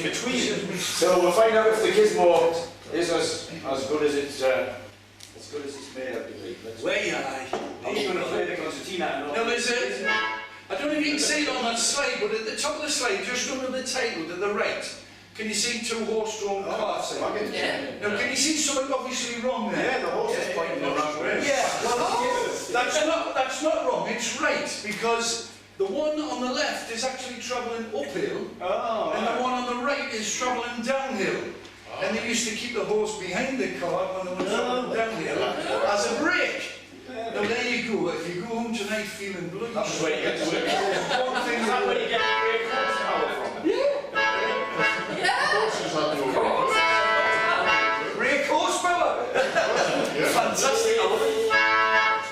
in between. So we'll find out if the gizmo is as good as it's made out to be. Way high. I'm going to play the concertina. Now there's a, I don't know if you can see it on that slide, but at the top of the slide, just under the title to the right, can you see two horse-drawn carts? Yeah. Now can you see something obviously wrong there? Yeah, the horse is pointing the wrong way. Yeah, well, that's not wrong, it's right, because the one on the left is actually travelling uphill, and the one on the right is travelling downhill. And they used to keep the horse behind the cart when they were travelling downhill as a brake. Now there you go, if you go home tonight feeling blue, That's where you get to it. one thing Is that where you get great horsepower from? brake horsepower! Fantastic!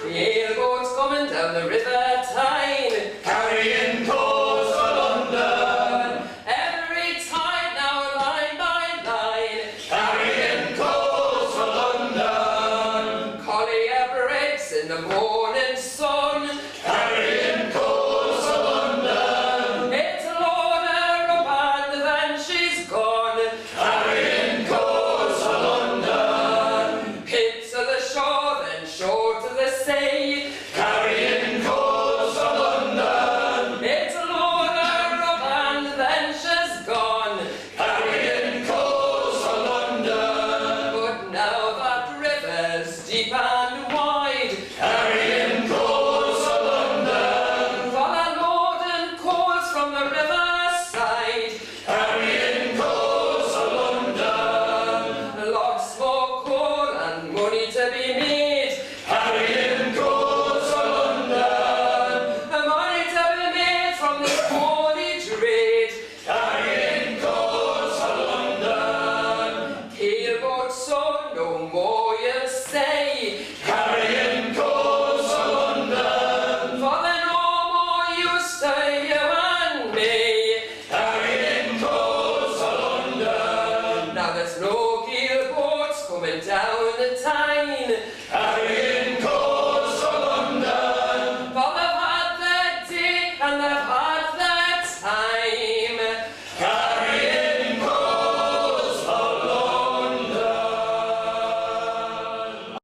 The airboat's coming down the river Tyne, Carrying coals for London. every tide now line by line. Carrying coals for London. Collier breaks in the morning sun. Carrying coals for London. It's a loader up and then she's gone. Carrying coals for London. Pit to the shore, then shore to the sea. Carrying coals for London. It's a loader up and then she's gone. Carrying coals for London. But now that river's deep and wide, Carrying coals for London. for the loading coals from the riverside. Carrying coals for London. Lots more coal and money to be made. Carrying coals for London. Money to be made from this holy trade. Carrying coals for London. Keelboat so no more you'll say. Carrying coals for London. For the no more use to you and me. Carrying coals for London. Now there's no keelboats coming down the Tyne. Carrying coals for London. For they've had their day and they've had their time. Carrying coals for London.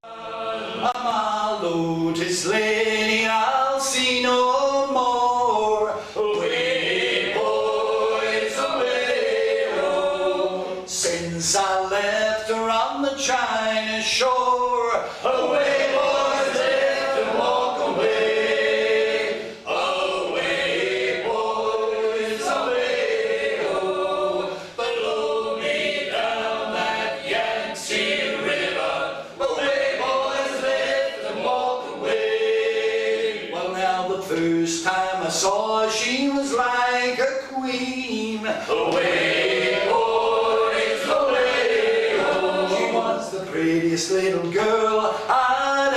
My load is lady, I'll see no more. Away, boys, away, oh. Since I left her on the China shore. Away, boys, lift and walk away. Away, boys, away, oh. Below me down that Yangtze River. Away, boys, lift and walk away. Well, now the first time I saw her, she was like a queen. Away, boys, away, oh. She was the prettiest little girl I'd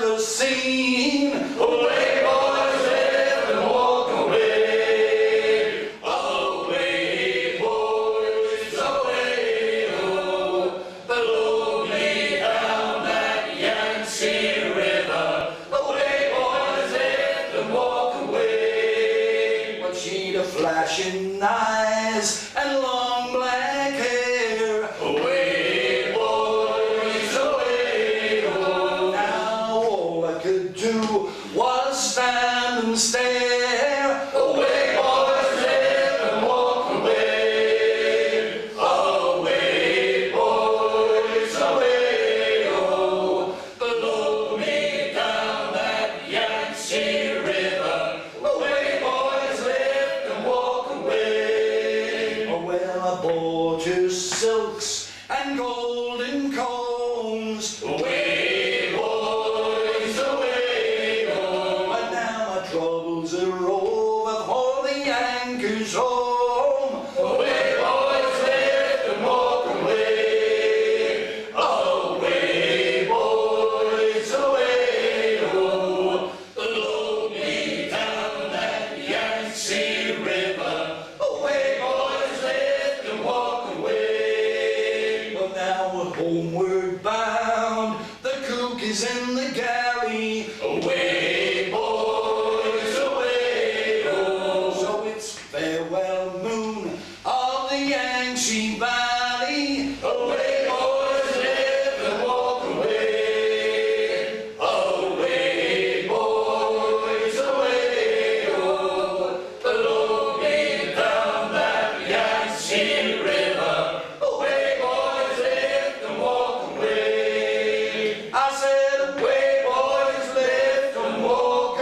ever seen. Away, boys, lift and walk away. Away, boys, away, oh. Below me down that Yangtze River. Away, boys, lift and walk away. But she'd a flashing eyes and long black hair. Away, boys, away, oh. Now all I could do was stand and stare. Away, boys, lift and walk away. Away, boys, away, oh. Below me down that Yangtze River. Away, boys, lift and walk away. Oh, well, I bought her silks and golden combs. Away, boys, away, oh. But now my troubles are over, for the anchor's home. Away, boys, lift and walk away. Away, boys, away, oh. Below me down that Yangtze River. Away, boys, lift and walk away. Well, now we're homeward bound, the cook is in the galley. Away, boys, away, oh. So it's farewell moon of the Yankee Yankee Valley. Away, boys, live and walk away. Away, boys, away, oh, below me down that Yankee River. Away, boys, live and walk away. I said, away, boys, live and walk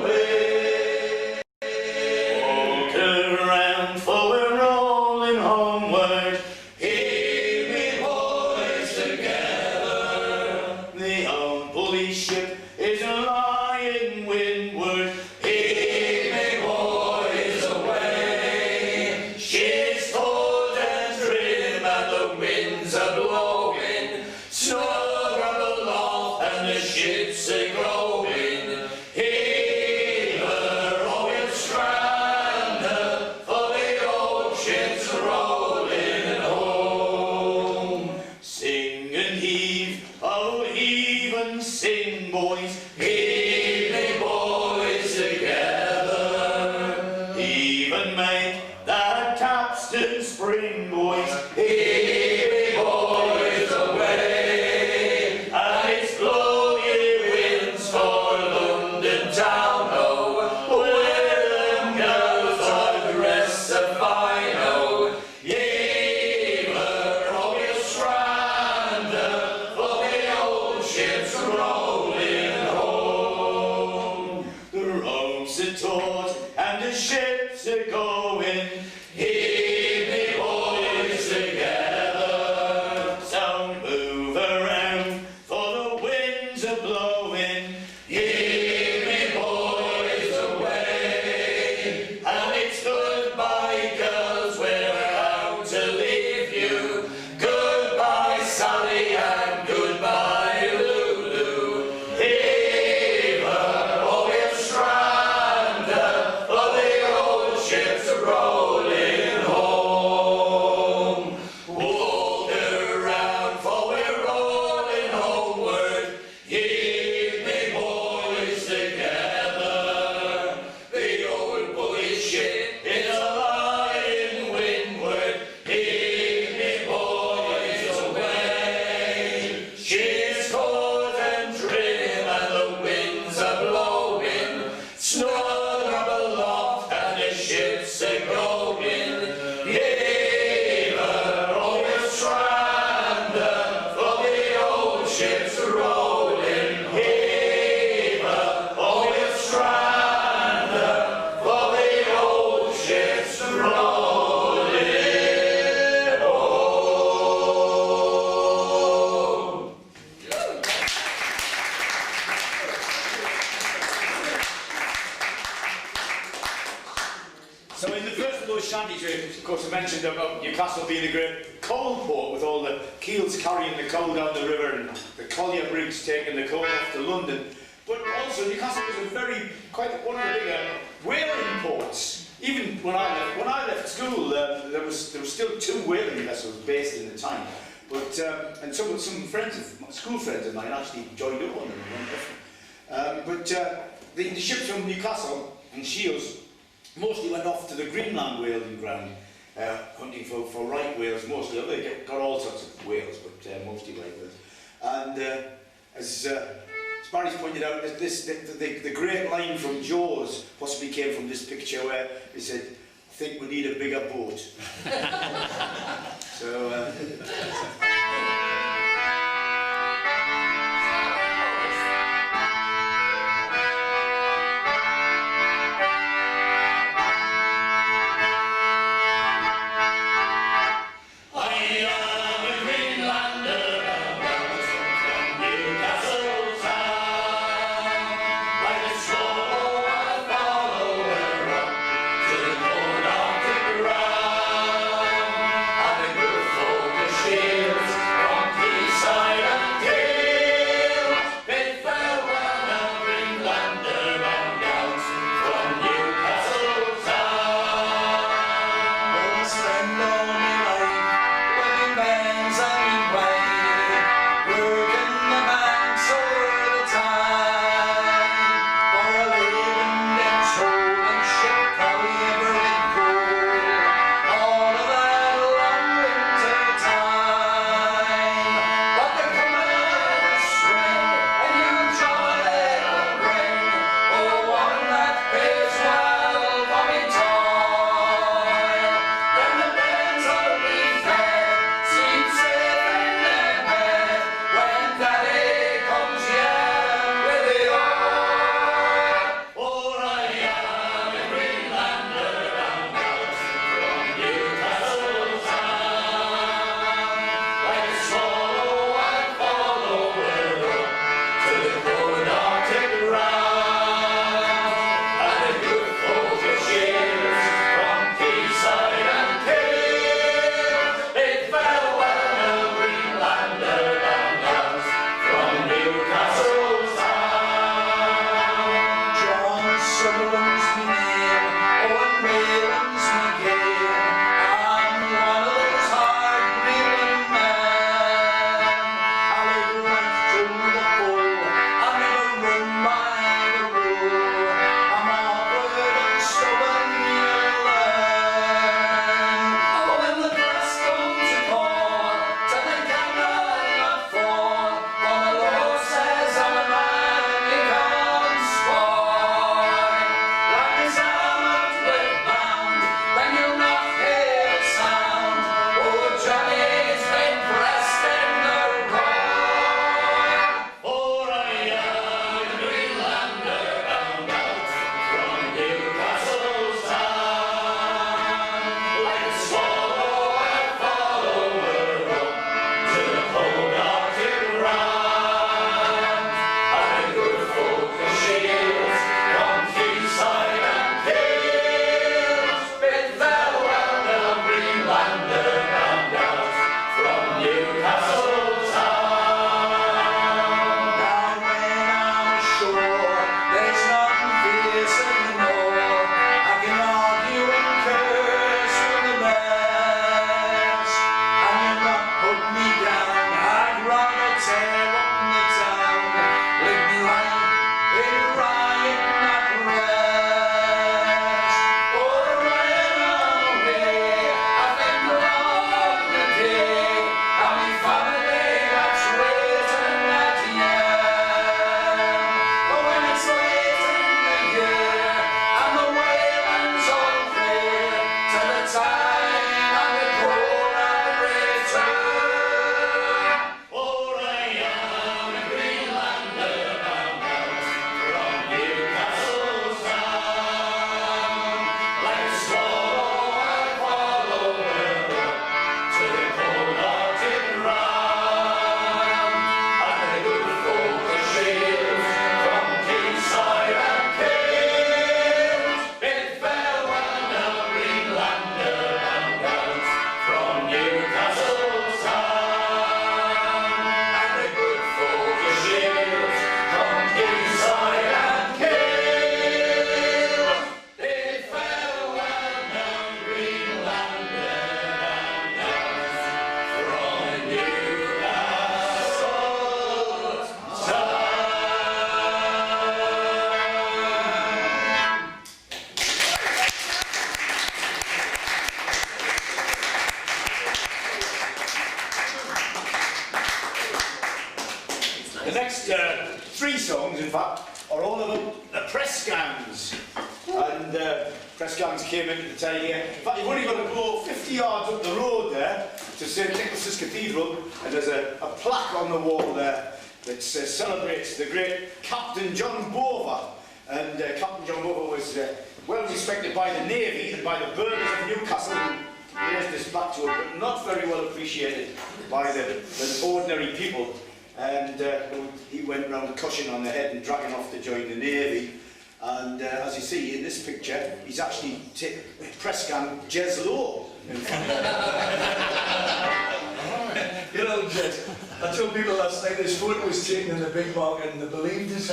away. Walk around, for we're rolling homeward. Hear me, boys, together. The old bully ship is lying windward. Hear me, boys, away. She's taut and trim and the winds are blowing. Snow grumble off and the ships are growing. Hear her, oh, we'll strand her, for the old ship's rolling home. Sing and heave, oh, heave and sing, boys. Heave me, boys, together. Heave and make that capstan spring, boys. Heave me, boys, away. And it's blow ye winds for London town, oh, where them girls are dressed so fine, oh. Heave her, oh, we'll strand her, for the old ship's rolling home. The ropes are taut and the ships are going. Heave me, boys, together. So move around, for the winds are blowing. Heave me, boys, away. And it's goodbye, girls, we're out to leave you. Goodbye, Sally, and goodbye, Lulu. Heave her, oh, we'll strand her, for the old ship's rolling home. Walk around, for we're rolling homeward. Heave me, boys, together. The old bully ship is lying windward. Heave me, boys, away. She's taut and trim and the winds are blowing. Snow grumble aloft and the ships are going. Heave her, oh, we'll strand her, for the old ship's rolling. Heave her, oh, we'll strand her, for the old ship's rolling home. So in the first of those shanties, of course, I mentioned about Newcastle being a great coal port with all the keels carrying the coal down the river and the collier brigs taking the coal off to London. But also Newcastle was quite one of the bigger whaling ports. Even when I left school, there was still 2 whaling vessels based in the time. But and some school friends of mine actually joined up on them and went off. The ships from Newcastle and Shields mostly went off to the Greenland whaling ground, hunting for right whales mostly. They got all sorts of whales, but mostly right whales. And as Barry's pointed out, the great line from Jaws possibly came from this picture where he said, "I think we need a bigger boat." So. Shields from next 3 songs, in fact, are all about the press gangs. And press gangs came into the town here. In fact, you've only got to go 50 yards up the road there to St Nicholas's Cathedral, and there's a plaque on the wall there that celebrates the great Captain John Bover. And Captain John Bover was well respected by the Navy and by the burghers of Newcastle, who raised this plaque to him, but not very well appreciated by the ordinary people. And he went round cushing on the head and dragging off to join the Navy. And as you see in this picture, he's actually press gang Jez Lowe. You know, Jez, I told people last night this photo was taken in the big market and they believed it.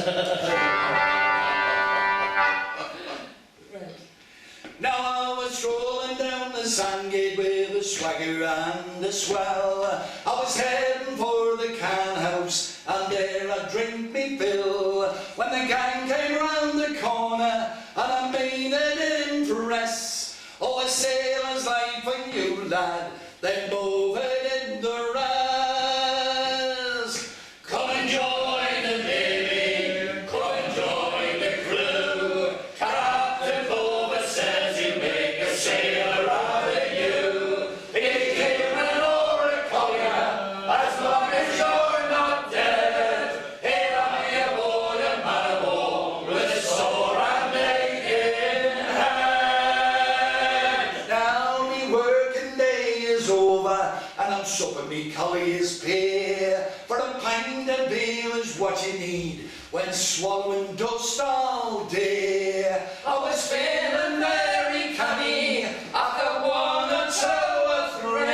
Now I was strolling down the Sandgate with a swagger and a swell. I was heading for the can house and there I'd drink me fill, when the gang came round the corner and I made an impress. Oh, a sailor's life for you, lad, then over in the rest. Come and join the Navy, come and join the crew. Captain Bover says he'll make a sailor out of you. He came an or a collier, as long as you're not dead. He'll have you aboard a man of war with a sore and aching head. Now me working day is over and I'm supping me collier's pay. For a pint of beer is what you need when swallowing dust all day. I was feeling very canny after 1 or 2 or 3.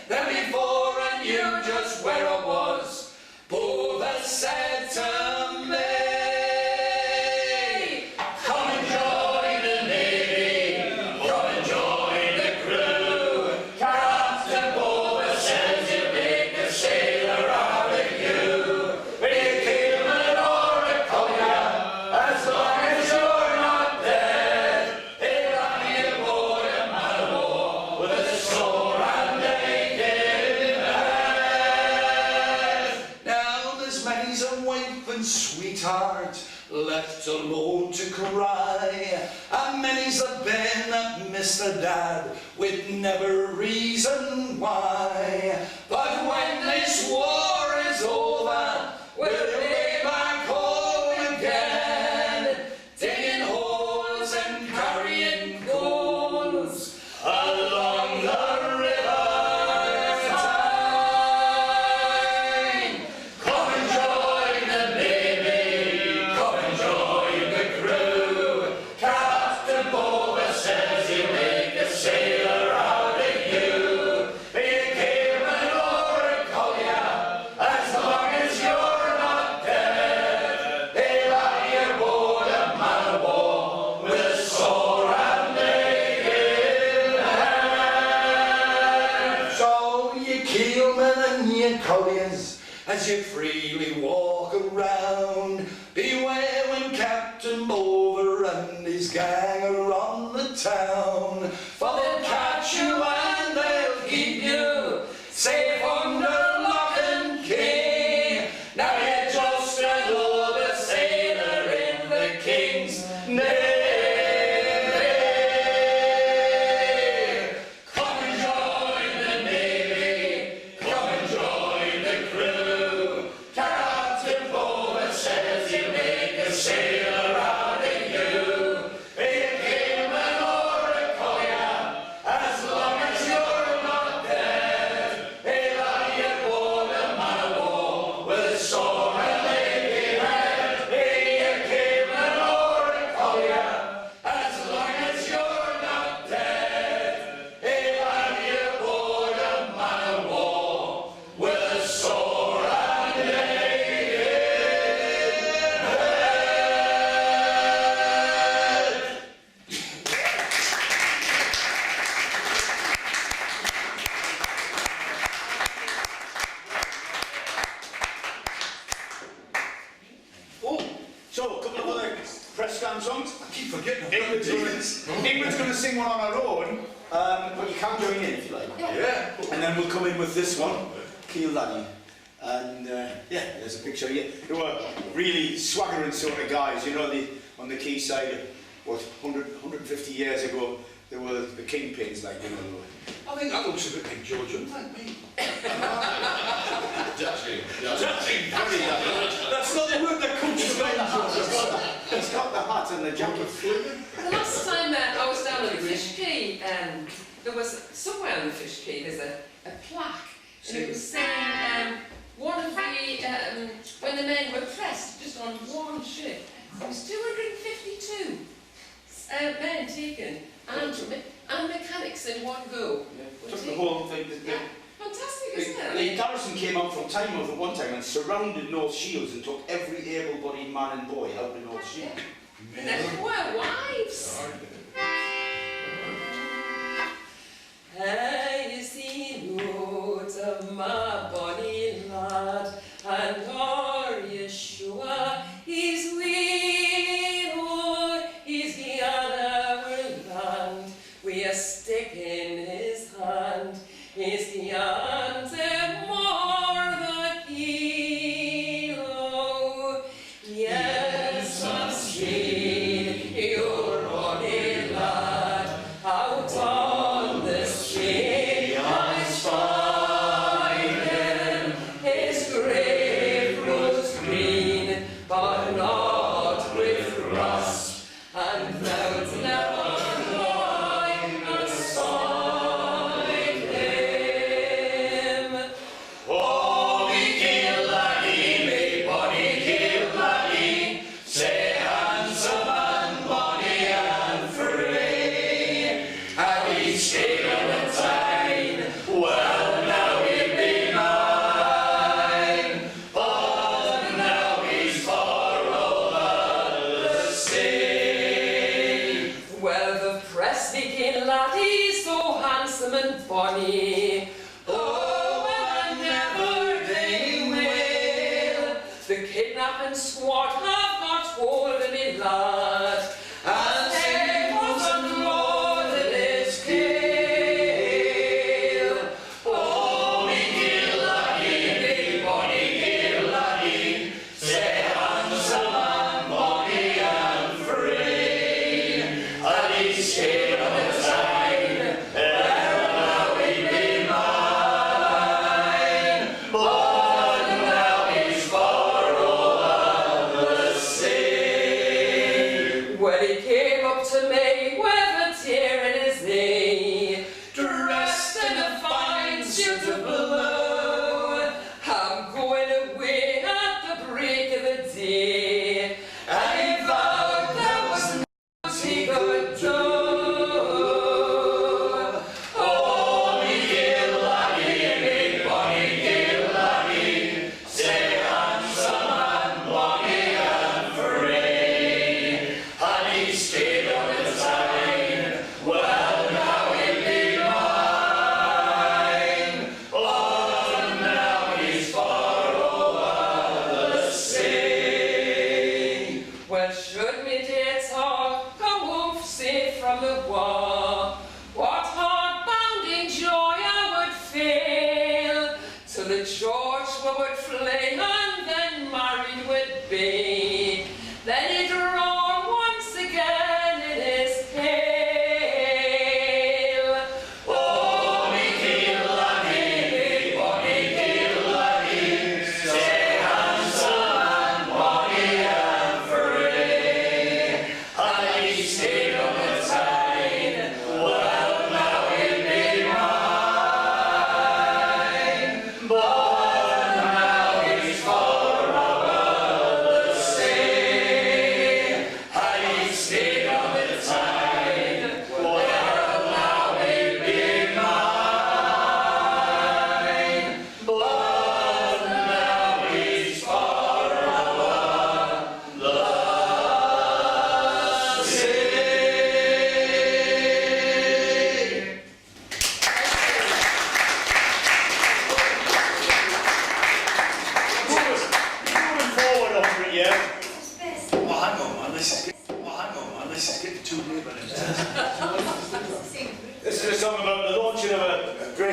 Then before I knew just where I was, Bover said to me, come and join the Navy, come and join the crew. Captain Bover says he'll make a sailor out of you. Be a keelman or a collier, as long as you're not dead. He'll have you aboard a man of war with a sore and aching head. Now there's many's a wife and sweetheart left alone to cry, and many's a been that Mr. Dad with never reason why. But when this war is over, we'll be back home again, digging holes and carrying goals along the river Tyne. Come and join the Navy, come and join the crew. Captain Bover says he'll make a sailor out of you. Be a keelman or a collier, as long as you're not dead. He'll have you aboard a man of war with a sore and aching head. So you keelmen and you colliers, as you freely walk around, beware when Captain Bover and his gang are on the town. For they'll catch you and they'll keep you safe under lock and key. Now you're just another sailor in the King's Navy. Come and join the Navy, come and join the crew. Captain Bover says he'll make a sailor out of you. Be a keelman or a collier, as long as you're not dead. He'll have you aboard a man of war with a sore and aching head. Be a keelman or a collier, as long as you're not dead. He'll have you aboard a man of war with a sore and aching head. Oh, so a couple of other press gang songs. I keep forgetting. England's going to sing one on our own, but you can join in if you like. Yeah. And then we'll come in with this one, Keel Daddy. And yeah, there's a picture here. They were really swaggering sort of guys, you know, on the quayside, what, 150 years ago, they were the kingpins, like, you know. I think that looks a bit like George, doesn't it, me? Judging. Judging. Very That's not the word that comes to mind, George. He's got the hat and the jacket. The last time I was down at the fish quay, there was somewhere on the fish quay there's a plaque, and it was saying one of the when the men were pressed just on one ship, there was 252 men taken and mechanics in one go. Took the whole thing. Fantastic, isn't it? The garrison came out from Tynemouth at one time and surrounded North Shields and took every able-bodied man and boy out of North Shields. And their poor wives. Hey, you see note of my bonny lad, and are you sure he's widowed? He's gone our land, we a stick in his hand. He's gone to more than hero. Yes, I've seen your bonny lad out on the street. I spied him, his grave was green, but not with rust, and thou'lt never lie aside him. Oh, me kill laddie, me bonny kill laddie, say handsome and bonny and free. And he's stayed on the time, well now he be mine. Oh, now he's far over the sea. Well, the press begin laddie, so handsome and bonny. Oh, and never they will. The kidnapping squad have got hold of me lad, and they was unloaded his kill. Oh, me kill laddie, me bonny kill laddie, say handsome and bonny and free. And he's stayed on the time, well now he be mine.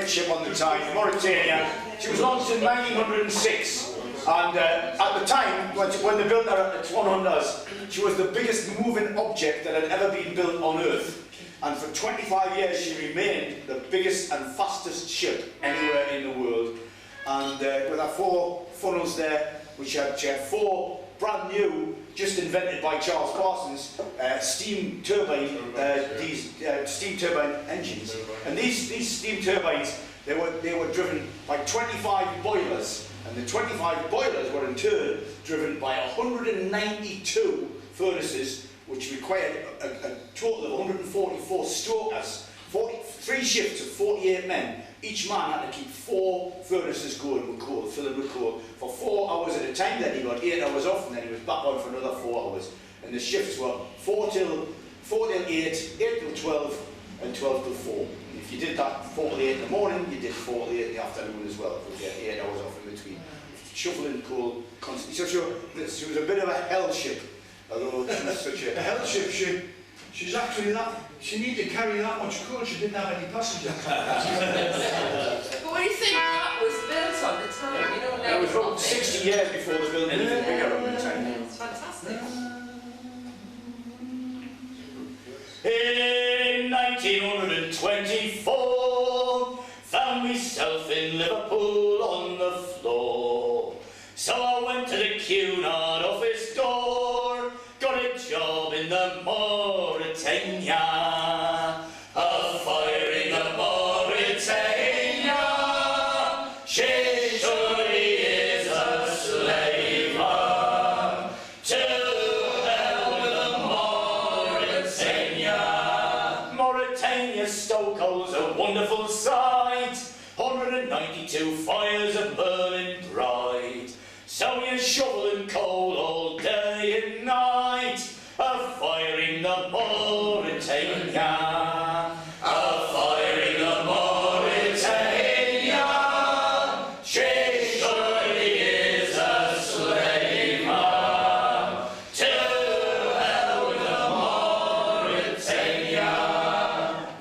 great ship on the Tyne, Mauritania. She was launched in 1906, and at the time, when they built her at 100s, she was the biggest moving object that had ever been built on Earth. And for 25 years, she remained the biggest and fastest ship anywhere in the world. And with her 4 funnels there, which had 4 brand new, just invented by Charles Parsons, steam turbine, steam turbine engines. And these steam turbines, they were driven by 25 boilers, and the 25 boilers were in turn driven by 192 furnaces, which required a total of 144 stokers, 3 shifts of 48 men. Each man had to keep 4 furnaces going with coal, filling with coal, for 4 hours at a time. Then he got 8 hours off, and then he was back on for another 4 hours. And the shifts were 4 till 8, 8 till 12, and 12 till 4. And if you did that 4 till 8 in the morning, you did 4 till 8 in the afternoon as well, because you had 8 hours off in between. Shoveling coal constantly. So she was a bit of a hell ship, although she was such a hell ship. She's actually that. She needed to carry that much coal. She didn't have any passengers. But when you think that was built on the time, you know, now it was it's about not 60 years before they built anything bigger on the Tyne. It's fantastic. In 1924, found myself in Liverpool on the floor. So I went to the Cunard office door, got a job in the Mauritania, a fire in the Mauritania. She surely is a slaver. To hell with the Mauritania. Mauritania stokehold's a wonderful sight. 192 fires of burning bright. So you're shoveling coal all day and night, a fire in the Mauritania, a fire in the Mauritania. She surely is a slaver. To hell with the Mauritania.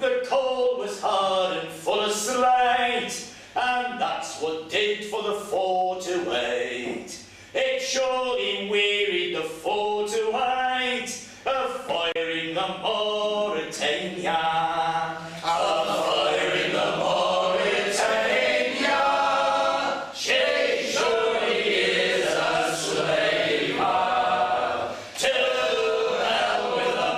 The coal was hard and full of slate, and that's what did for the 4 to 8. It surely wearied the 4 to 8, a fire in the Mauritania, a fire in the Mauritania. She surely is a slaver. To hell with the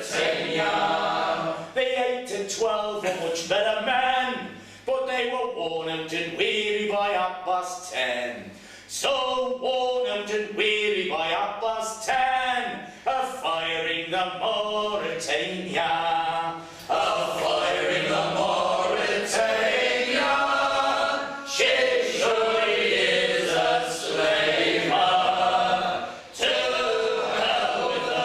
Mauritania. The 8 to 12 were much better men, but they were worn out and weary by 10:30. So worn out and weary by 10:30, a fire in the Mauritania, a fire in the Mauritania. She surely is a slaver. To hell with the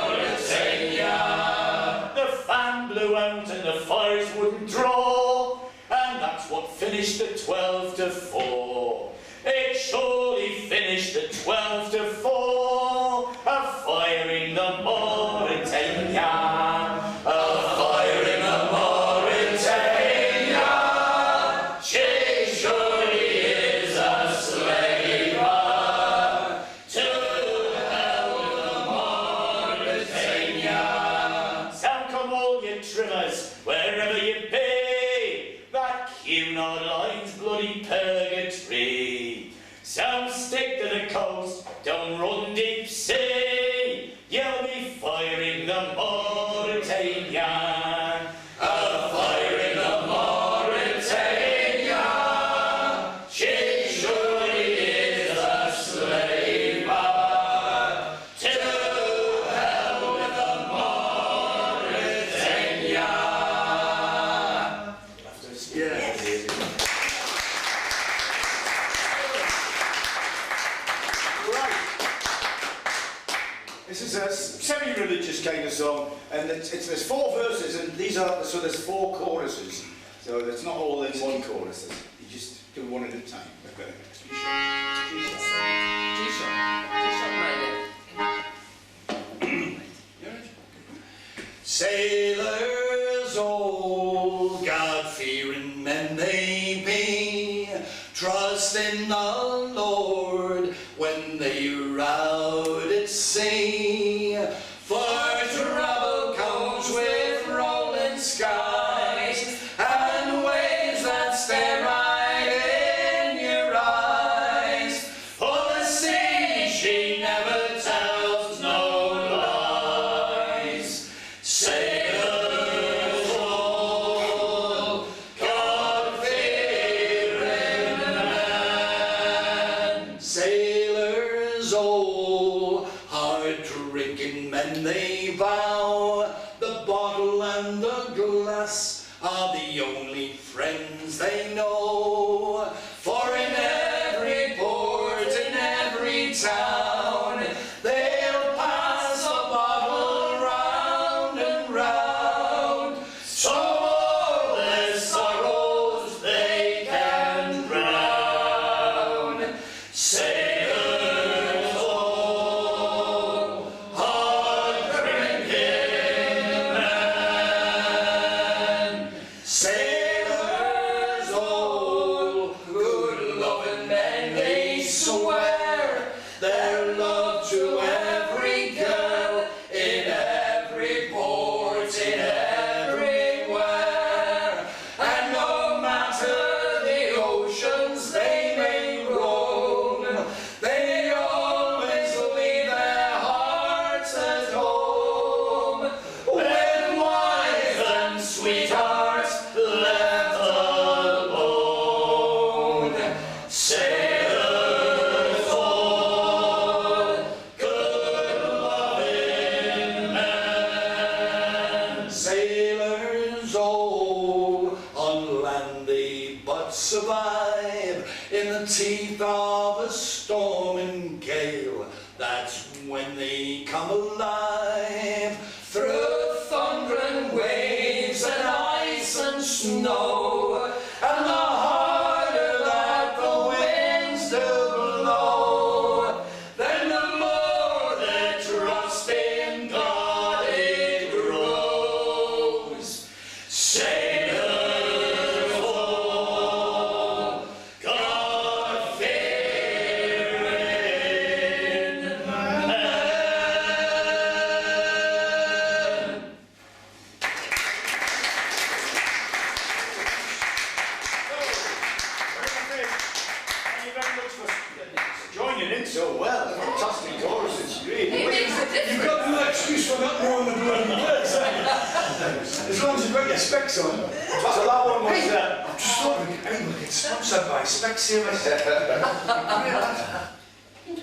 Mauritania. The fan blew out and the fires wouldn't draw, and that's what finished the 12 to 4. It surely finished at 12 to 4, a fire in the Mauritania, a fire in the Mauritania. She surely is a slaver. To hell with the Mauritania. Sound come all you trimmers, wherever you be, that Cunard line's bloody purgatory. Some stick to the coast, don't run deep sea. You'll be firing the Mauritania, a fire in the Mauritania. She surely is a slaver. To hell with the Mauritania. Yeah. This is a semi-religious kind of song, and there's 4 verses, and so there's 4 choruses. So it's not all in one chorus. You just do one at a time. Sailors old God-fearing men they be, trust in the Lord when they are out at sea. For trouble comes with rolling skies and waves that stare right in your eyes. For the sea, she never tells no lies. Sailors all, God-fearing men. Sailors all, hard-drinking men they vow, the bottle and the glass are the only friends they know. For in every port, in every town, they'll pass a bottle round and round. So all their sorrows they can drown. Sailors all, hard-drinking men. Sailors all, good-loving men, they swear their love to every girl in every port, in everywhere. And no matter the oceans they may roam, they always leave their hearts at home. When wives and sweethearts left alone. Sailors all, good-loving men. Sailors all, on land they but survive in the teeth of a storm and gale. That's when they come alive. Through thunder and waves and ice and snow, and the harder that the winds do blow, then the more their trust in God it grows. Sailors all, God-fearing men. Thank you very much for joining in so well. Fantastic choruses, really. It makes a You've difference. got no excuse for not knowing the bloody words, have you? As long as you've got your specs on. So that one was, I'm just thought we could get sponsored by Specsavers.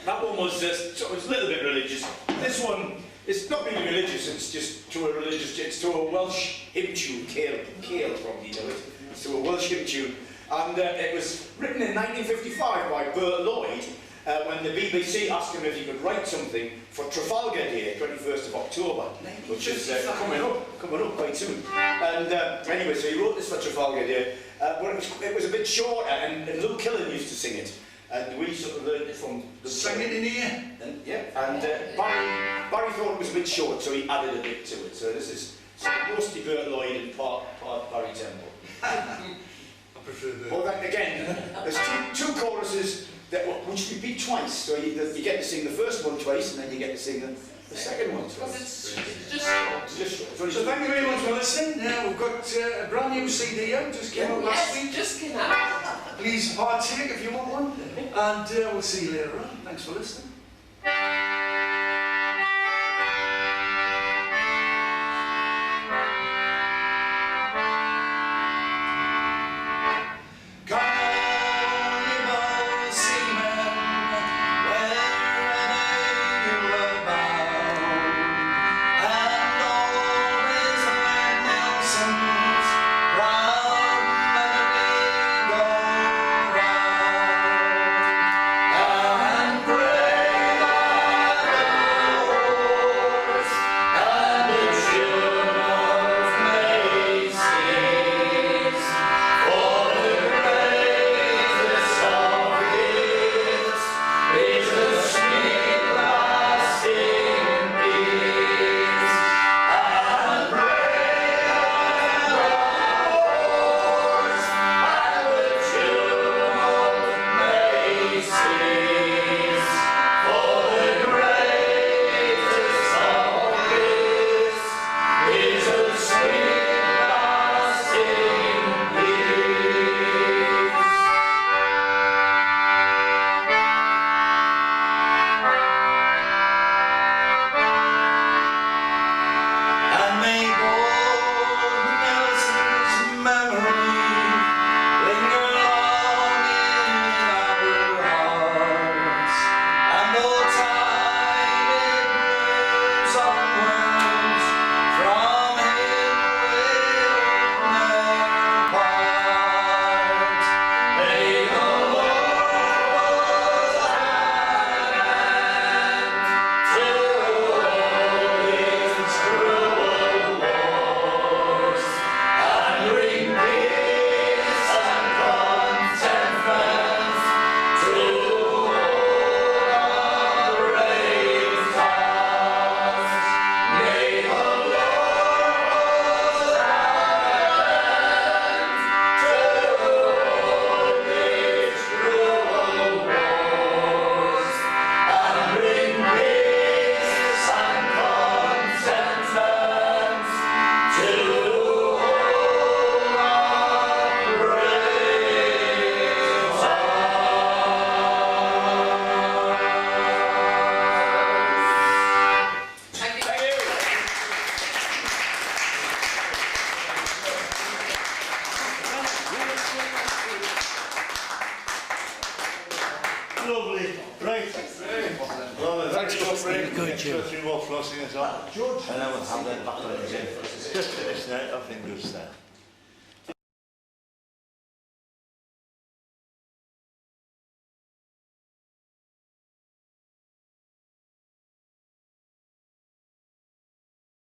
that one was sort of a little bit religious. This one, it's not really religious, it's just to a religious, it's to a Welsh hymn tune, Cale probably know it. It's to a Welsh hymn tune. And it was written in 1955 by Bert Lloyd, when the BBC asked him if he could write something for Trafalgar Day, 21st of October, which is coming up quite soon. And anyway, so he wrote this for Trafalgar Day, but it was a bit shorter, and Luke Killen used to sing it, and we sort of learned it from the Sang it in here. And, Barry thought it was a bit short, so he added a bit to it. So this is mostly Bert Lloyd and part Barry Temple. I prefer the... Well, then again, there's two choruses which repeat twice. So you get to sing the first one twice, and then you get to sing the second one Because twice. it's just Just So thank you very much for listening. We've got a brand new CD out, just came out last yes, week. just came out. Please partake if you want one. And we'll see you later on. Thanks for listening. Carnival seamen, wherever you are bound, and always like Nelson's round and go round, and brave two or three more flossing as well. George. And then we'll have them back on again. Just finish now, I think good stuff.